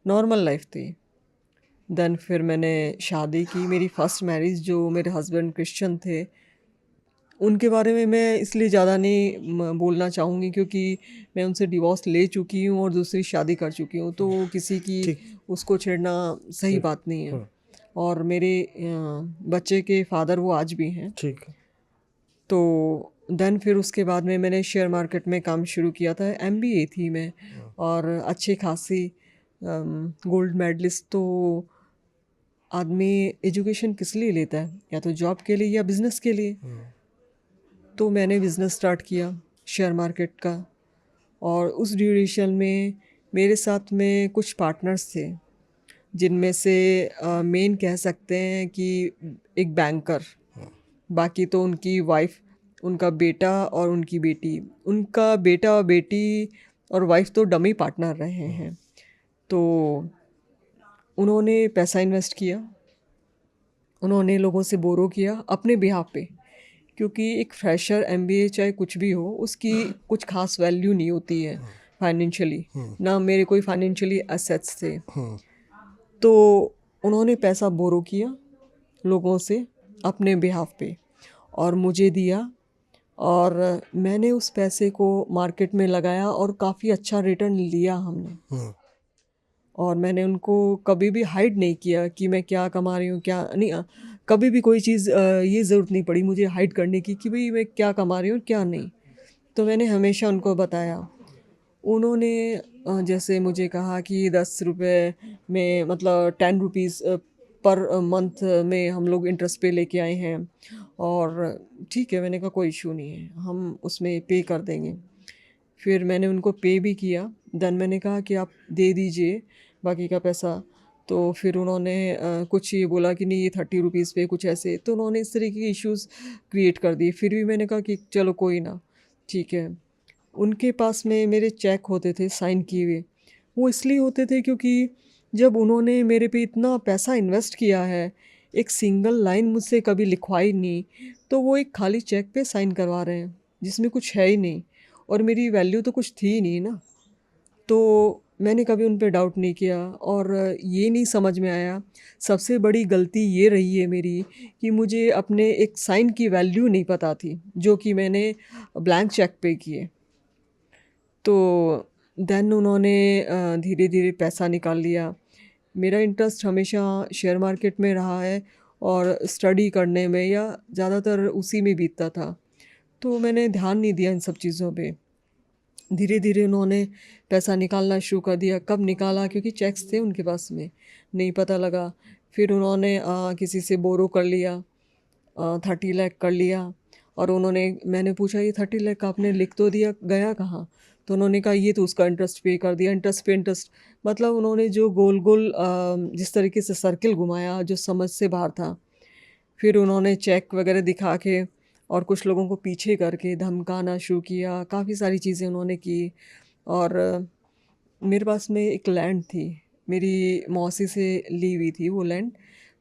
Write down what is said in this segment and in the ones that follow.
Normal life थी। Then फिर मैंने शादी की, मेरी फर्स्ट मैरिज, जो मेरे हस्बैंड क्रिश्चियन थे। उनके बारे में मैं इसलिए ज़्यादा नहीं बोलना चाहूँगी क्योंकि मैं उनसे डिवोर्स ले चुकी हूँ और दूसरी शादी कर चुकी हूँ, तो किसी की ठीक। उसको छेड़ना सही ठीक। बात नहीं है। और मेरे बच्चे के फादर वो आज भी हैं। ठीक। तो देन फिर उसके बाद में मैंने शेयर मार्केट में काम शुरू किया था। एमबीए थी मैं, और अच्छी खासी गोल्ड मेडलिस्ट। तो आदमी एजुकेशन किस लिए लेता है, या तो जॉब के लिए या बिजनेस के लिए। तो मैंने बिज़नेस स्टार्ट किया शेयर मार्केट का। और उस ड्यूरेशन में मेरे साथ में कुछ पार्टनर्स थे, जिनमें से मेन कह सकते हैं कि एक बैंकर, बाकी तो उनकी वाइफ, उनका बेटा और उनकी बेटी। उनका बेटा और बेटी और वाइफ तो डमी पार्टनर रहे हैं। तो उन्होंने पैसा इन्वेस्ट किया, उन्होंने लोगों से बोरो किया अपने बिहाफ पे। क्योंकि एक फ्रेशर एमबीए चाहे कुछ भी हो, उसकी कुछ खास वैल्यू नहीं होती है फाइनेंशियली। ना मेरे कोई फाइनेंशियली एसेट्स थे। तो उन्होंने पैसा बोरो किया लोगों से अपने बिहाफ पे और मुझे दिया। और मैंने उस पैसे को मार्केट में लगाया और काफ़ी अच्छा रिटर्न लिया हमने। और मैंने उनको कभी भी हाइड नहीं किया कि मैं क्या कमा रही हूँ क्या नहीं। कभी भी कोई चीज़ ये ज़रूरत नहीं पड़ी मुझे हाइड करने की कि भाई मैं क्या कमा रही हूँ क्या नहीं। तो मैंने हमेशा उनको बताया। उन्होंने जैसे मुझे कहा कि 10 रुपये में, मतलब 10 रुपीज़ पर मंथ में हम लोग इंटरेस्ट पे लेके आए हैं। और ठीक है, मैंने कहा कोई इशू नहीं है, हम उसमें पे कर देंगे। फिर मैंने उनको पे भी किया। देन मैंने कहा कि आप दे दीजिए बाकी का पैसा। तो फिर उन्होंने कुछ ये बोला कि नहीं ये 30 रुपीज़ पे कुछ ऐसे, तो उन्होंने इस तरीके के इश्यूज़ क्रिएट कर दिए। फिर भी मैंने कहा कि चलो कोई ना, ठीक है। उनके पास में मेरे चेक होते थे साइन किए हुए। वो इसलिए होते थे क्योंकि जब उन्होंने मेरे पे इतना पैसा इन्वेस्ट किया है, एक सिंगल लाइन मुझसे कभी लिखवाई नहीं, तो वो एक खाली चेक पे साइन करवा रहे हैं जिसमें कुछ है ही नहीं, और मेरी वैल्यू तो कुछ थी ही नहीं ना। तो मैंने कभी उन पे डाउट नहीं किया। और ये नहीं समझ में आया, सबसे बड़ी गलती ये रही है मेरी कि मुझे अपने एक साइन की वैल्यू नहीं पता थी, जो कि मैंने ब्लैंक चेक पे किए। तो देन उन्होंने धीरे धीरे पैसा निकाल लिया। मेरा इंटरेस्ट हमेशा शेयर मार्केट में रहा है और स्टडी करने में, या ज़्यादातर उसी में बीतता था। तो मैंने ध्यान नहीं दिया इन सब चीज़ों पे। धीरे धीरे उन्होंने पैसा निकालना शुरू कर दिया। कब निकाला, क्योंकि चेक्स थे उनके पास में, नहीं पता लगा। फिर उन्होंने किसी से बोरो कर लिया, 30 लाख कर लिया। और उन्होंने, मैंने पूछा ये 30 लाख आपने लिख तो दिया, गया कहाँ? तो उन्होंने कहा ये तो उसका इंटरेस्ट पे कर दिया। इंटरेस्ट पे इंटरेस्ट, मतलब उन्होंने जो गोल गोल जिस तरीके से सर्किल घुमाया जो समझ से बाहर था। फिर उन्होंने चेक वगैरह दिखा के और कुछ लोगों को पीछे करके धमकाना शुरू किया, काफ़ी सारी चीज़ें उन्होंने की। और मेरे पास में एक लैंड थी, मेरी मौसी से ली हुई थी वो लैंड।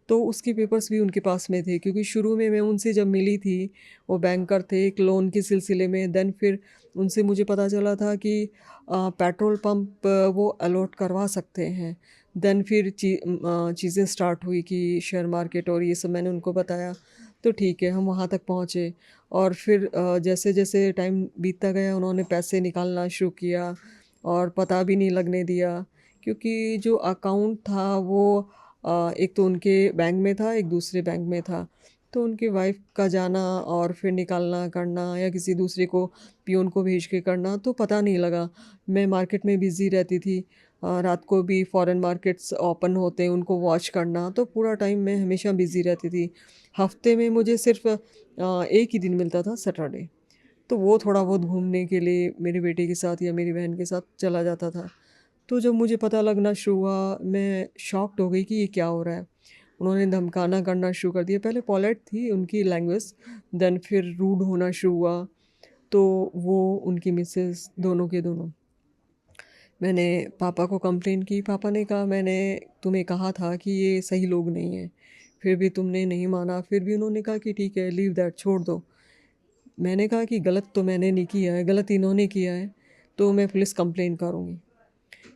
तो उसके पेपर्स भी उनके पास में थे, क्योंकि शुरू में मैं उनसे जब मिली थी, वो बैंकर थे एक लोन के सिलसिले में। देन फिर उनसे मुझे पता चला था कि पेट्रोल पंप वो अलॉट करवा सकते हैं। देन फिर चीज़ें स्टार्ट हुई कि शेयर मार्केट और ये सब मैंने उनको बताया। तो ठीक है, हम वहाँ तक पहुँचे। और फिर जैसे जैसे टाइम बीतता गया, उन्होंने पैसे निकालना शुरू किया और पता भी नहीं लगने दिया। क्योंकि जो अकाउंट था वो एक तो उनके बैंक में था, एक दूसरे बैंक में था। तो उनकी वाइफ का जाना और फिर निकालना करना, या किसी दूसरे को पियोन को भेज के करना, तो पता नहीं लगा। मैं मार्केट में बिज़ी रहती थी। रात को भी फॉरेन मार्केट्स ओपन होते हैं, उनको वॉच करना, तो पूरा टाइम मैं हमेशा बिज़ी रहती थी। हफ्ते में मुझे सिर्फ एक ही दिन मिलता था, सैटरडे। तो वो थोड़ा बहुत घूमने के लिए मेरे बेटे के साथ या मेरी बहन के साथ चला जाता था। तो जब मुझे पता लगना शुरू हुआ, मैं शॉक्ड हो गई कि ये क्या हो रहा है। उन्होंने धमकाना करना शुरू कर दिया। पहले पोलाइट थी उनकी लैंग्वेज, देन फिर रूड होना शुरू हुआ। तो वो उनकी मिसेस दोनों के दोनों, मैंने पापा को कंप्लेन की। पापा ने कहा मैंने तुम्हें कहा था कि ये सही लोग नहीं हैं, फिर भी तुमने नहीं माना। फिर भी उन्होंने कहा कि ठीक है, लीव दैट, छोड़ दो। मैंने कहा कि गलत तो मैंने नहीं किया है, गलत इन्होंने किया है, तो मैं पुलिस कंप्लेन करूँगी।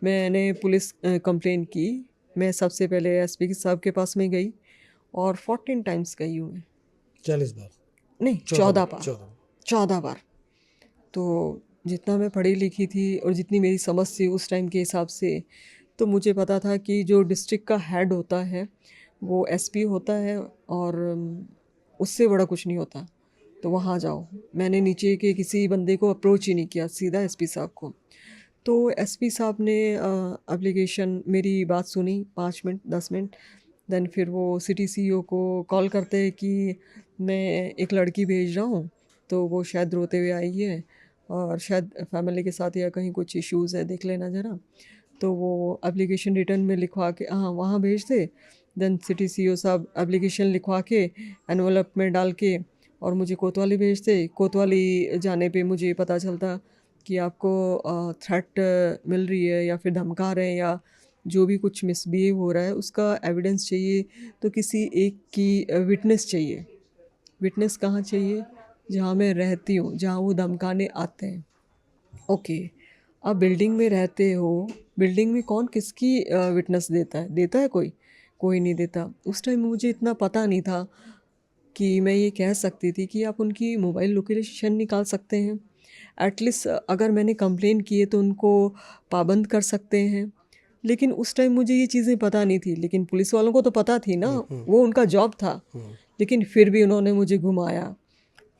मैंने पुलिस कंप्लेन की। मैं सबसे पहले एसपी साहब के पास में गई और 14 टाइम्स गई हूँ मैं। 40 बार? नहीं, 14 बार। 14। 14 बार। तो जितना मैं पढ़ी लिखी थी और जितनी मेरी समझ थी उस टाइम के हिसाब से, तो मुझे पता था कि जो डिस्ट्रिक्ट का हेड होता है वो एसपी होता है और उससे बड़ा कुछ नहीं होता। तो वहाँ जाओ। मैंने नीचे के किसी बंदे को अप्रोच ही नहीं किया, सीधा एसपी साहब को। तो एसपी साहब ने एप्लीकेशन मेरी बात सुनी 5 मिनट 10 मिनट। देन फिर वो सिटी सीईओ को कॉल करते हैं कि मैं एक लड़की भेज रहा हूँ, तो वो शायद रोते हुए आई है और शायद फैमिली के साथ या कहीं कुछ इश्यूज़ है, देख लेना ज़रा। तो वो एप्लीकेशन रिटर्न में लिखवा के हाँ वहाँ भेज दे। देन सिटी सीईओ साहब एप्लीकेशन लिखवा के एनवलप में डाल के और मुझे कोतवाली भेजते। कोतवाली जाने पे मुझे पता चलता कि आपको थ्रेट मिल रही है या फिर धमका रहे हैं या जो भी कुछ मिसबिहेव हो रहा है उसका एविडेंस चाहिए। तो किसी एक की विटनेस चाहिए। विटनेस कहाँ चाहिए? जहाँ मैं रहती हूँ, जहाँ वो धमकाने आते हैं। ओके, आप बिल्डिंग में रहते हो, बिल्डिंग में कौन किसकी विटनेस देता है? देता है कोई? कोई नहीं देता। उस टाइम मुझे इतना पता नहीं था कि मैं ये कह सकती थी कि आप उनकी मोबाइल लोकेशन निकाल सकते हैं। एटलीस्ट अगर मैंने कंप्लेन की है तो उनको पाबंद कर सकते हैं। लेकिन उस टाइम मुझे ये चीज़ें पता नहीं थी, लेकिन पुलिस वालों को तो पता थी ना, वो उनका जॉब था। लेकिन फिर भी उन्होंने मुझे घुमाया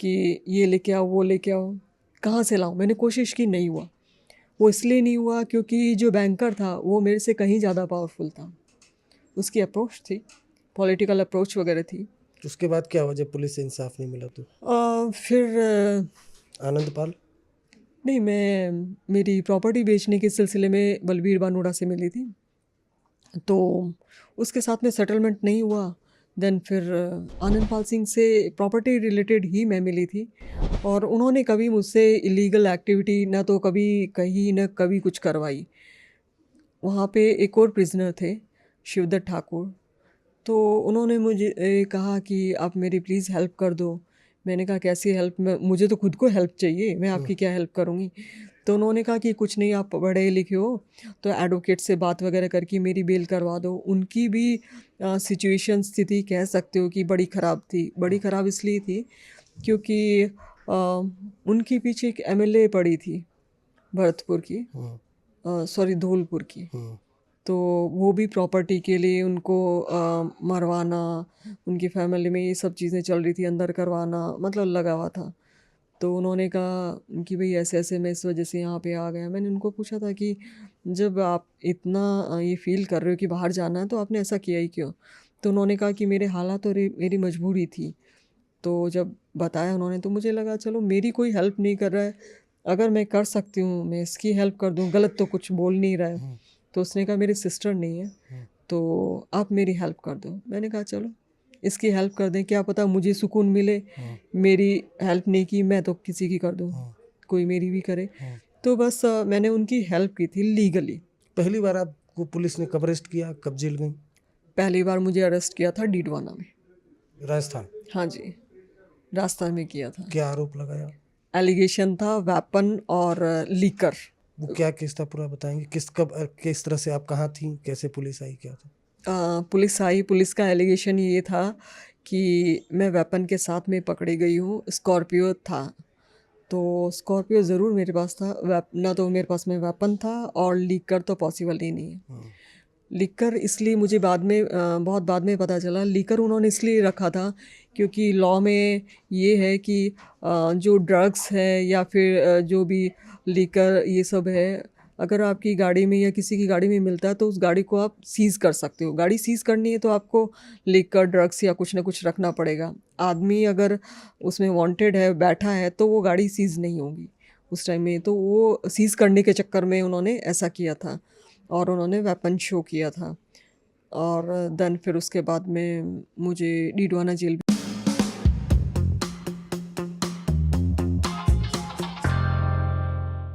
कि ये लेके आओ, वो लेके आओ। कहाँ से लाऊं? मैंने कोशिश की, नहीं हुआ। वो इसलिए नहीं हुआ क्योंकि जो बैंकर था वो मेरे से कहीं ज़्यादा पावरफुल था। उसकी अप्रोच थी, पॉलिटिकल अप्रोच वगैरह थी। उसके बाद क्या हुआ जब पुलिस से इंसाफ नहीं मिला तो? फिर आनंदपाल? नहीं, मैं मेरी प्रॉपर्टी बेचने के सिलसिले में बलबीर बानोड़ा से मिली थी, तो उसके साथ में सेटलमेंट नहीं हुआ। देन फिर आनंदपाल सिंह से प्रॉपर्टी रिलेटेड ही मैं मिली थी और उन्होंने कभी मुझसे इलीगल एक्टिविटी ना तो कभी कही ना कभी कुछ करवाई। वहाँ पे एक और प्रिजनर थे, शिवदत्त ठाकुर। तो उन्होंने मुझे कहा कि आप मेरी प्लीज़ हेल्प कर दो। मैंने कहा कैसी हेल्प? मैं मुझे तो खुद को हेल्प चाहिए, मैं आपकी क्या हेल्प करूँगी? तो उन्होंने कहा कि कुछ नहीं, आप पढ़े लिखे हो तो एडवोकेट से बात वगैरह करके मेरी बेल करवा दो। उनकी भी सिचुएशन स्थिति कह सकते हो कि बड़ी ख़राब थी। बड़ी ख़राब इसलिए थी क्योंकि उनके पीछे एक एमएलए पड़ी थी भरतपुर की, सॉरी धौलपुर की। तो वो भी प्रॉपर्टी के लिए उनको मरवाना, उनकी फैमिली में ये सब चीज़ें चल रही थी, अंदर करवाना, मतलब लगा हुआ था। तो उन्होंने कहा कि भाई ऐसे ऐसे मैं इस वजह से यहाँ पे आ गया। मैंने उनको पूछा था कि जब आप इतना ये फील कर रहे हो कि बाहर जाना है तो आपने ऐसा किया ही क्यों? तो उन्होंने कहा कि मेरे हालात और मेरी मजबूरी थी। तो जब बताया उन्होंने तो मुझे लगा चलो मेरी कोई हेल्प नहीं कर रहा है, अगर मैं कर सकती हूँ मैं इसकी हेल्प कर दूँ, गलत तो कुछ बोल नहीं रहा है। तो उसने कहा मेरी सिस्टर नहीं है तो आप मेरी हेल्प कर दो। मैंने कहा चलो इसकी हेल्प कर दें, क्या पता मुझे सुकून मिले। मेरी हेल्प नहीं की मैं तो किसी की कर दूँ, कोई मेरी भी करे। तो बस मैंने उनकी हेल्प की थी लीगली। पहली बार आपको पुलिस ने कब अरेस्ट किया, कब जेल गई? पहली बार मुझे अरेस्ट किया था डीडवाना में। राजस्थान? हाँ जी, राजस्थान में किया था। क्या आरोप लगाया? एलिगेशन था वेपन और लीकर। वो क्या केस था, पूरा बताएंगे? किस तरह से आप कहाँ थी, कैसे पुलिस आई, क्या था? पुलिस आई। पुलिस का एलिगेशन ये था कि मैं वेपन के साथ में पकड़ी गई हूँ। स्कॉर्पियो था, तो स्कॉर्पियो ज़रूर मेरे पास था, ना तो मेरे पास में वेपन था और लीकर तो पॉसिबल ही नहीं है। लीकर इसलिए मुझे बाद में बहुत बाद में पता चला, लीकर उन्होंने इसलिए रखा था क्योंकि लॉ में ये है कि जो ड्रग्स है या फिर जो भी लीकर ये सब है, अगर आपकी गाड़ी में या किसी की गाड़ी में मिलता है तो उस गाड़ी को आप सीज़ कर सकते हो। गाड़ी सीज़ करनी है तो आपको लीकर ड्रग्स या कुछ ना कुछ रखना पड़ेगा। आदमी अगर उसमें वांटेड है, बैठा है, तो वो गाड़ी सीज़ नहीं होगी उस टाइम में। तो वो सीज़ करने के चक्कर में उन्होंने ऐसा किया था और उन्होंने वेपन शो किया था। और देन फिर उसके बाद में मुझे डीडवाना जेल